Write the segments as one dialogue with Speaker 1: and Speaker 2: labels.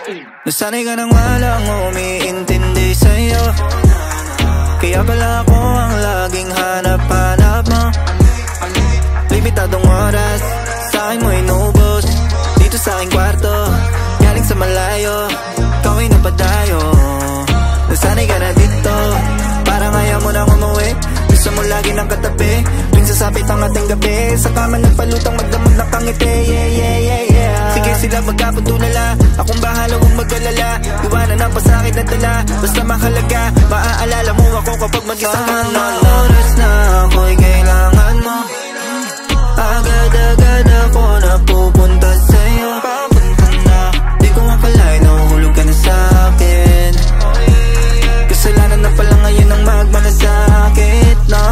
Speaker 1: Nasanay ka nang walang umiintindi sa'yo, kaya pala ako ang laging hanap-hanap mo. Limitadong oras sa'kin mo inubos, dito sa'king kwarto, galing sa malayo, ikaw ay napadayo. Nasanay ka na dito, parang ayaw mo nang umuwi, gusto mo lagi ng katabi, tuwing sasapit ang ating gabi, sa kama nagpalutang magdamag na kangiti. Sige sila magkapagtulala, akong bahala huwag mag-alala, iwanan ang pasakit na dala, basta mahalaga, maaalala mo ako kapag mag-isa ka na. Oras na ako'y kailangan mo, agad-agad ako napupunta sa'yo. Papunta na, di ko akalain nahuhulog ka na sa'kin, kasalanan na pala ngayon ang magmanasakit na.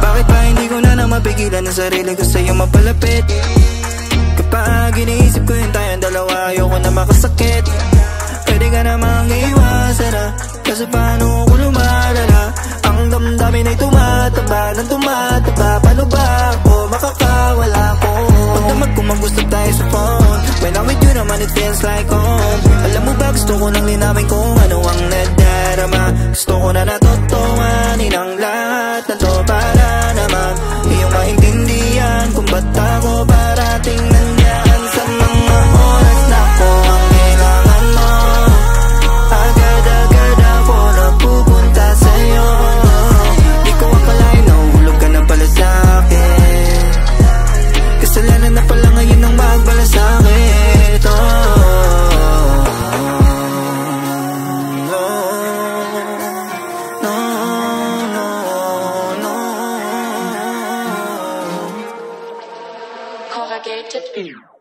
Speaker 1: Bakit ba hindi ko na mapigilan ang sarili ko sa'yo mapalapit? Kapag iniisip ko yung tayong dalawa, ayoko na makasakit. Pwede ka namang iwasan na, kaso paano ko lumalala? Ang damdamin ay tumataba ng tumataba, paano ba ako makakawala ko? Pagdamag ko mag-gusto tayo sa phone, when I'm with you naman it feels like home. Alam mo ba gusto ko nang linawin kung ano ang nadarama, gusto ko na natutuhanin ang lahat na to para naman iyong maintindihan kung ba't ako parating nandiyan sa mga oras na ako ang kailangan mo. Agad-agad ako napupunta sa'yo, di ko akalain nahuhulog ka na pala sa'kin, kasalanan na pala ngayon ang magbalasakit.
Speaker 2: Corrugated.